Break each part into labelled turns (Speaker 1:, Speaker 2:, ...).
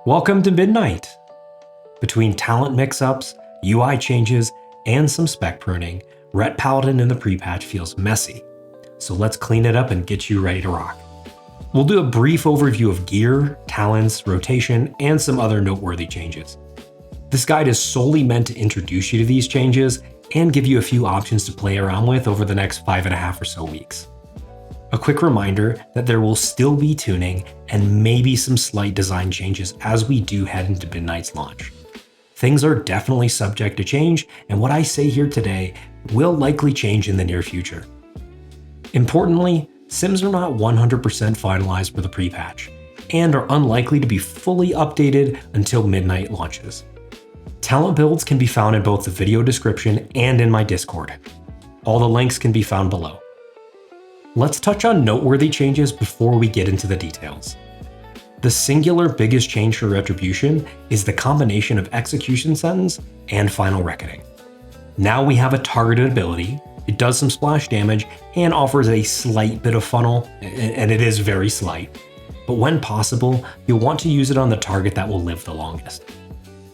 Speaker 1: Welcome to Midnight! Between talent mix-ups, UI changes, and some spec pruning, Ret Paladin in the pre-patch feels messy. So let's clean it up and get you ready to rock. We'll do a brief overview of gear, talents, rotation, and some other noteworthy changes. This guide is solely meant to introduce you to these changes and give you a few options to play around with over the next 5.5 or so weeks. A quick reminder that there will still be tuning and maybe some slight design changes as we do head into Midnight's launch. Things are definitely subject to change, and what I say here today will likely change in the near future. Importantly, sims are not 100% finalized for the pre-patch, and are unlikely to be fully updated until Midnight launches. Talent builds can be found in both the video description and in my Discord. All the links can be found below. Let's touch on noteworthy changes before we get into the details. The singular biggest change for Retribution is the combination of Execution Sentence and Final Reckoning. Now we have a targeted ability, it does some splash damage, and offers a slight bit of funnel, and it is very slight. But when possible, you'll want to use it on the target that will live the longest.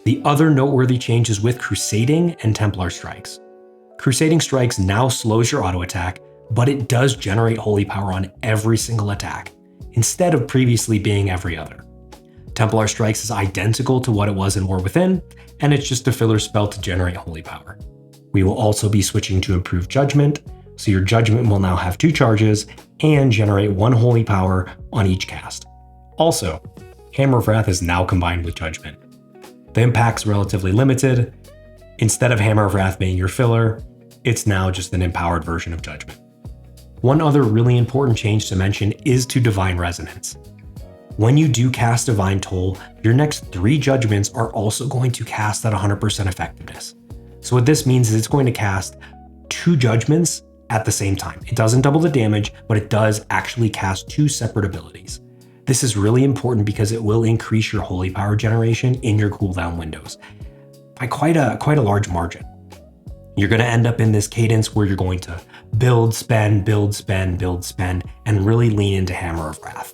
Speaker 1: The other noteworthy change is with Crusading and Templar Strikes. Crusading Strikes now slows your auto attack, but it does generate holy power on every single attack, instead of previously being every other. Templar Strikes is identical to what it was in War Within, and it's just a filler spell to generate holy power. We will also be switching to improved Judgment, so your Judgment will now have 2 charges and generate 1 holy power on each cast. Also, Hammer of Wrath is now combined with Judgment. The impact's relatively limited. Instead of Hammer of Wrath being your filler, it's now just an empowered version of Judgment. One other really important change to mention is to Divine Resonance. When you do cast Divine Toll, your next 3 judgments are also going to cast at 100% effectiveness. So what this means is it's going to cast 2 judgments at the same time. It doesn't double the damage, but it does actually cast 2 separate abilities. This is really important because it will increase your holy power generation in your cooldown windows by quite a large margin. You're going to end up in this cadence where you're going to build, spend, build, spend, build, spend, and really lean into Hammer of Wrath.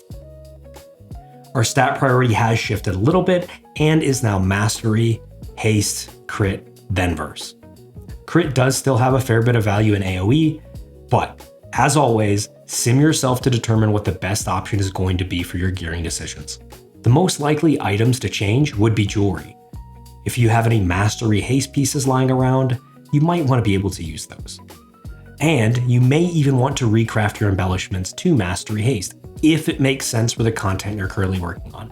Speaker 1: Our stat priority has shifted a little bit and is now Mastery, Haste, Crit, then Verse. Crit does still have a fair bit of value in AoE, but as always, sim yourself to determine what the best option is going to be for your gearing decisions. The most likely items to change would be jewelry. If you have any Mastery Haste pieces lying around, you might want to be able to use those. And you may even want to recraft your embellishments to Mastery Haste, if it makes sense for the content you're currently working on.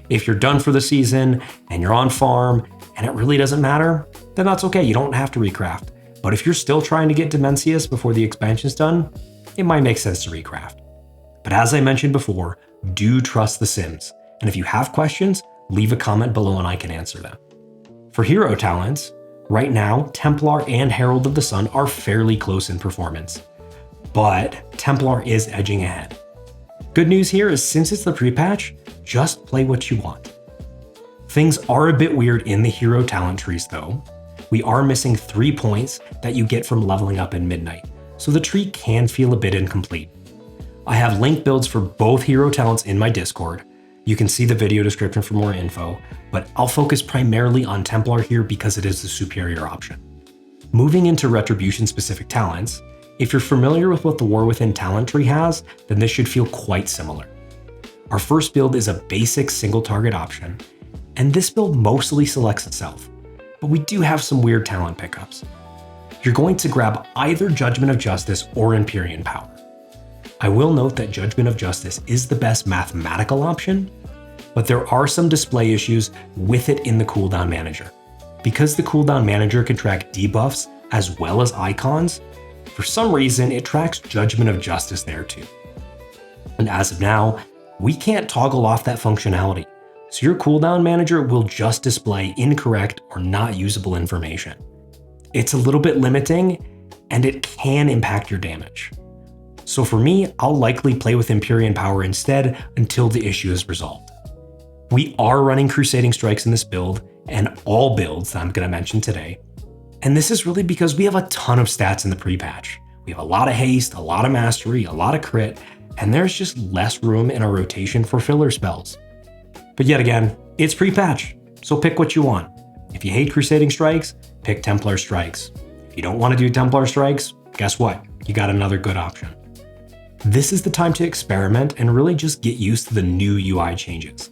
Speaker 1: If you're done for the season, and you're on farm, and it really doesn't matter, then that's okay, you don't have to recraft. But if you're still trying to get Dimensius before the expansion's done, it might make sense to recraft. But as I mentioned before, do trust the sims, and if you have questions, leave a comment below and I can answer them. For hero talents, right now, Templar and Herald of the Sun are fairly close in performance, but Templar is edging ahead. Good news here is since it's the pre-patch, just play what you want. Things are a bit weird in the hero talent trees though. We are missing 3 points that you get from leveling up in Midnight, so the tree can feel a bit incomplete. I have link builds for both hero talents in my Discord. You can see the video description for more info, but I'll focus primarily on Templar here because it is the superior option. Moving into Retribution specific talents, if you're familiar with what the War Within talent tree has, then this should feel quite similar. Our first build is a basic single target option, and this build mostly selects itself, but we do have some weird talent pickups. You're going to grab either Judgment of Justice or Empyrean Power. I will note that Judgment of Justice is the best mathematical option, but there are some display issues with it in the cooldown manager. Because the cooldown manager can track debuffs as well as icons, for some reason it tracks Judgment of Justice there too. And as of now, we can't toggle off that functionality, so your cooldown manager will just display incorrect or not usable information. It's a little bit limiting, and it can impact your damage. So for me, I'll likely play with Empyrean Power instead until the issue is resolved. We are running Crusading Strikes in this build, and all builds that I'm going to mention today. And this is really because we have a ton of stats in the pre-patch. We have a lot of haste, a lot of mastery, a lot of crit, and there's just less room in our rotation for filler spells. But yet again, It's pre-patch, so pick what you want. If you hate Crusading Strikes, pick Templar Strikes. If you don't want to do Templar Strikes, guess what? You got another good option. This is the time to experiment and really just get used to the new UI changes.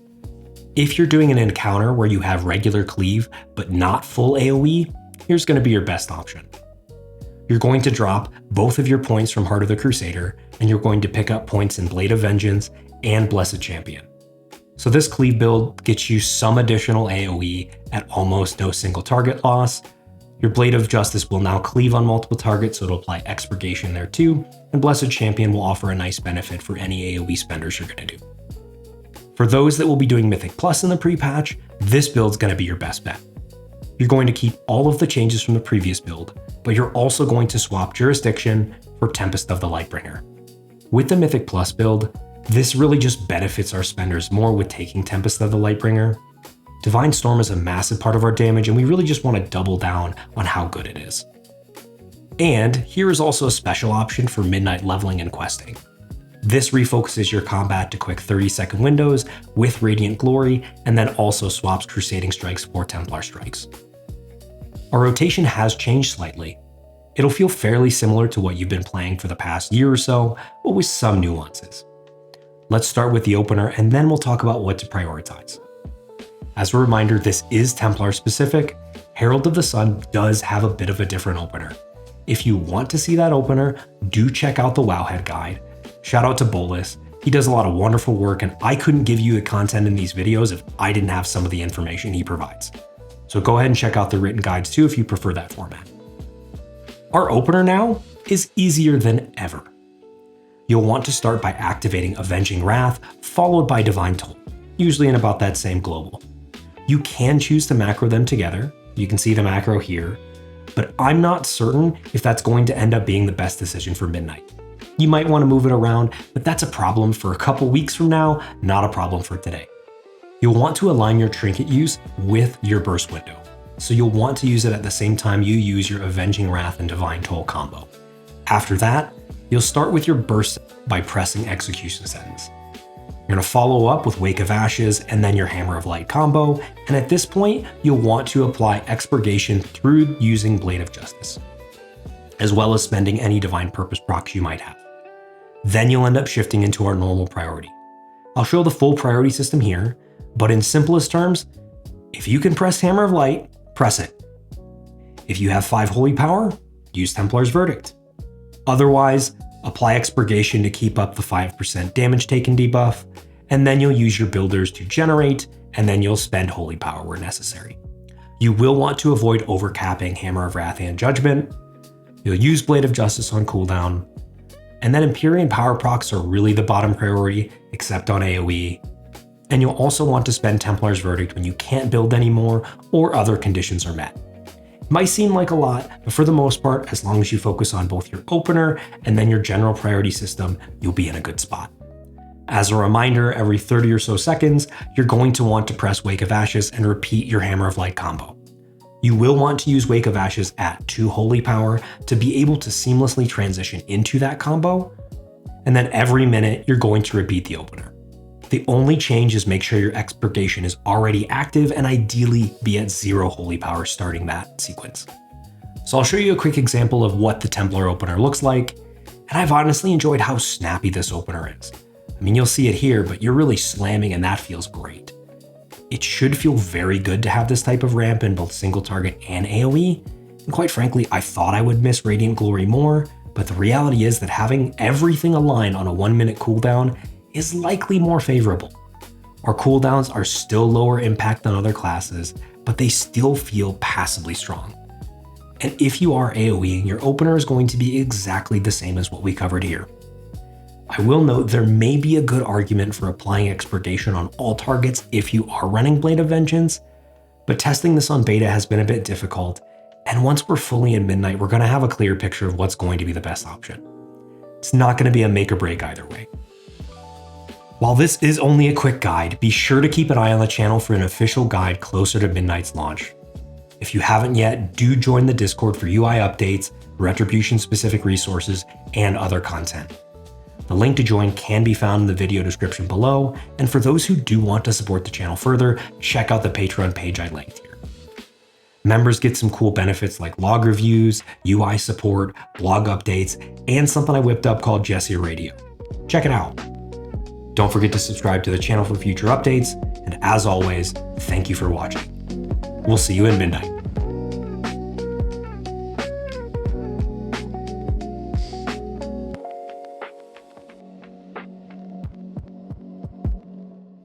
Speaker 1: If you're doing an encounter where you have regular cleave but not full AoE, here's going to be your best option. You're going to drop both of your points from Heart of the Crusader, and you're going to pick up points in Blade of Vengeance and Blessed Champion. So this cleave build gets you some additional AoE at almost no single target loss. Your Blade of Justice will now cleave on multiple targets, so it'll apply Expurgation there too, and Blessed Champion will offer a nice benefit for any AoE spenders you're going to do. For those that will be doing Mythic Plus in the pre-patch, this build's going to be your best bet. You're going to keep all of the changes from the previous build, but you're also going to swap Jurisdiction for Tempest of the Lightbringer. With the Mythic Plus build, this really just benefits our spenders more with taking Tempest of the Lightbringer. Divine Storm is a massive part of our damage, and we really just want to double down on how good it is. And here is also a special option for midnight leveling and questing. This refocuses your combat to quick 30-second windows with Radiant Glory, and then also swaps Crusading Strikes for Templar Strikes. Our rotation has changed slightly. It'll feel fairly similar to what you've been playing for the past year or so, but with some nuances. Let's start with the opener, and then we'll talk about what to prioritize. As a reminder, this is Templar specific. Herald of the Sun does have a bit of a different opener. If you want to see that opener, do check out the Wowhead guide. Shout out to Bolus. He does a lot of wonderful work, and I couldn't give you the content in these videos if I didn't have some of the information he provides. So go ahead and check out the written guides too if you prefer that format. Our opener now is easier than ever. You'll want to start by activating Avenging Wrath, followed by Divine Toll, usually in about that same global. You can choose to macro them together. You can see the macro here, but I'm not certain if that's going to end up being the best decision for Midnight. You might want to move it around, but that's a problem for a couple weeks from now, not a problem for today. You'll want to align your trinket use with your burst window. So you'll want to use it at the same time you use your Avenging Wrath and Divine Toll combo. After that, you'll start with your burst by pressing Execution Sentence. You're going to follow up with Wake of Ashes and then your Hammer of Light combo, and at this point, you'll want to apply Expurgation through using Blade of Justice, as well as spending any Divine Purpose procs you might have. Then you'll end up shifting into our normal priority. I'll show the full priority system here, but in simplest terms, if you can press Hammer of Light, press it. If you have 5 Holy Power, use Templar's Verdict. Otherwise, apply Expurgation to keep up the 5% damage taken debuff, and then you'll use your builders to generate, and then you'll spend Holy Power where necessary. You will want to avoid overcapping Hammer of Wrath and Judgment. You'll use Blade of Justice on cooldown, and then Empyrean Power procs are really the bottom priority, except on AoE. And you'll also want to spend Templar's Verdict when you can't build anymore or other conditions are met. It might seem like a lot, but for the most part, as long as you focus on both your opener and then your general priority system, you'll be in a good spot. As a reminder, every 30 or so seconds, you're going to want to press Wake of Ashes and repeat your Hammer of Light combo. You will want to use Wake of Ashes at 2 Holy Power to be able to seamlessly transition into that combo, and then every minute you're going to repeat the opener. The only change is make sure your Expurgation is already active and ideally be at 0 Holy Power starting that sequence. So I'll show you a quick example of what the Templar opener looks like, and I've honestly enjoyed how snappy this opener is. I mean, you'll see it here, but you're really slamming and that feels great. It should feel very good to have this type of ramp in both single target and AoE, and quite frankly, I thought I would miss Radiant Glory more, but the reality is that having everything aligned on a 1-minute cooldown is likely more favorable. Our cooldowns are still lower impact than other classes, but they still feel passably strong. And if you are AoE, your opener is going to be exactly the same as what we covered here. I will note there may be a good argument for applying Expurgation on all targets if you are running Blade of Vengeance, but testing this on beta has been a bit difficult, and once we're fully in Midnight, we're going to have a clear picture of what's going to be the best option. It's not going to be a make or break either way. While this is only a quick guide, be sure to keep an eye on the channel for an official guide closer to Midnight's launch. If you haven't yet, do join the Discord for UI updates, Retribution specific resources, and other content. The link to join can be found in the video description below, and for those who do want to support the channel further, check out the Patreon page I linked here. Members get some cool benefits like log reviews, UI support, blog updates, and something I whipped up called Jesir Radio. Check it out. Don't forget to subscribe to the channel for future updates, and as always, thank you for watching. We'll see you at midnight.